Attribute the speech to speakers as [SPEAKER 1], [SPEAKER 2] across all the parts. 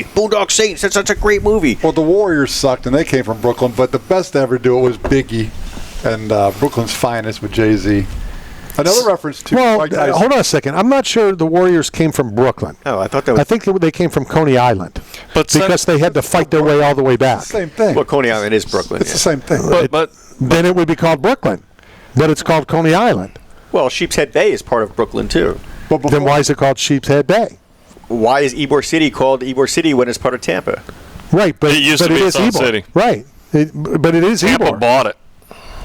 [SPEAKER 1] Boondock Saints. That's such a great movie.
[SPEAKER 2] Well, the Warriors sucked, and they came from Brooklyn, but the best to ever do it was Biggie and Brooklyn's Finest with Jay-Z. Another reference to Mike Tyson.
[SPEAKER 3] Hold on a second. I'm not sure the Warriors came from Brooklyn.
[SPEAKER 1] Oh, I thought that was...
[SPEAKER 3] I think they came from Coney Island. Because they had to fight their way all the way back.
[SPEAKER 2] It's the same thing.
[SPEAKER 1] Well, Coney Island is Brooklyn.
[SPEAKER 2] It's the same thing.
[SPEAKER 4] But
[SPEAKER 3] then it would be called Brooklyn. But it's called Coney Island.
[SPEAKER 1] Well, Sheepshead Bay is part of Brooklyn, too.
[SPEAKER 3] Then why is it called Sheepshead Bay?
[SPEAKER 1] Why is Ybor City called Ybor City when it's part of Tampa?
[SPEAKER 3] Right, but
[SPEAKER 4] it used to be its own city.
[SPEAKER 3] Right, but it is
[SPEAKER 4] Tampa
[SPEAKER 3] Ybor.
[SPEAKER 4] bought it.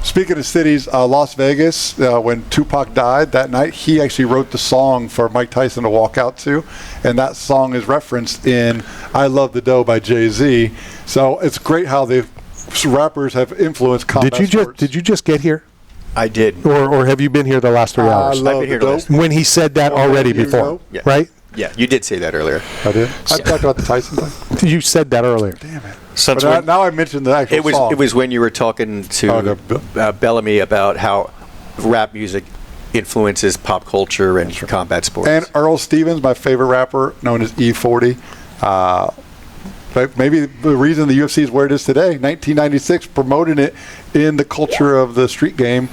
[SPEAKER 2] Speaking of cities, Las Vegas, when Tupac died that night, he actually wrote the song for Mike Tyson to walk out to, and that song is referenced in I Love the Dough by Jay-Z. So it's great how the rappers have influenced combat sports.
[SPEAKER 3] Did you just get here?
[SPEAKER 1] I did.
[SPEAKER 3] Or have you been here the last 3 hours?
[SPEAKER 1] I've been here the last.
[SPEAKER 3] When he said that already before,
[SPEAKER 1] Yeah.
[SPEAKER 3] right?
[SPEAKER 1] Yeah, you did say that earlier.
[SPEAKER 2] I did? I talked about the Tyson thing.
[SPEAKER 3] You said that earlier.
[SPEAKER 2] Damn it.
[SPEAKER 4] But
[SPEAKER 2] now I mentioned the actual song.
[SPEAKER 1] It was when you were talking to Bellamy about how rap music influences pop culture and combat sports.
[SPEAKER 2] And Earl Stevens, my favorite rapper, known as E40. But maybe the reason the UFC is where it is today, 1996, promoting it in the culture of the street game,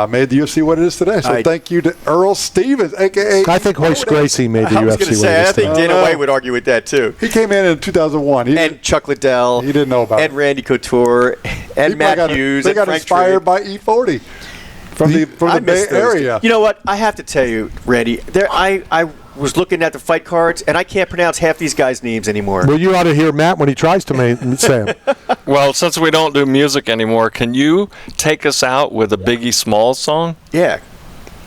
[SPEAKER 2] made the UFC what it is today. So thank you to Earl Stevens, a.k.a.
[SPEAKER 3] I think Royce Gracie made the UFC
[SPEAKER 1] I was going to say, I think Dana White would argue with that, too.
[SPEAKER 2] He came in 2001.
[SPEAKER 1] And Chuck Liddell.
[SPEAKER 2] He didn't know about it.
[SPEAKER 1] And Randy Couture. And Matt Hughes.
[SPEAKER 2] They got inspired by E40 from the Bay Area.
[SPEAKER 1] You know what? I have to tell you, Randy, I was looking at the fight cards, and I can't pronounce half these guys' names anymore.
[SPEAKER 3] Well, you ought to hear Matt when he tries to say them.
[SPEAKER 4] Well, since we don't do music anymore, can you take us out with a Biggie Smalls song?
[SPEAKER 1] Yeah.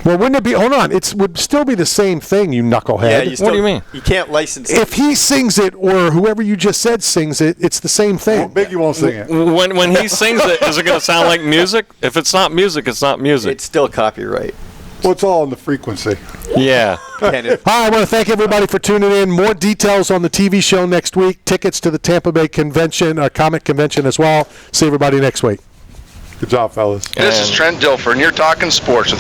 [SPEAKER 3] Well, wouldn't it be? Hold on. It would still be the same thing, you knucklehead.
[SPEAKER 1] Yeah,
[SPEAKER 4] what do you mean?
[SPEAKER 1] You can't license it.
[SPEAKER 3] If he sings it or whoever you just said sings it, it's the same thing.
[SPEAKER 2] Well, Biggie won't sing it.
[SPEAKER 4] When he sings it, is it going to sound like music? If it's not music, it's not music.
[SPEAKER 1] It's still copyright.
[SPEAKER 2] Well, it's all in the frequency.
[SPEAKER 4] Yeah.
[SPEAKER 1] Kenneth.
[SPEAKER 3] Hi, I want to thank everybody for tuning in. More details on the TV show next week. Tickets to the Tampa Bay convention, comic convention as well. See everybody next week.
[SPEAKER 2] Good job, fellas.
[SPEAKER 5] This is Trent Dilfer, and you're talking sports with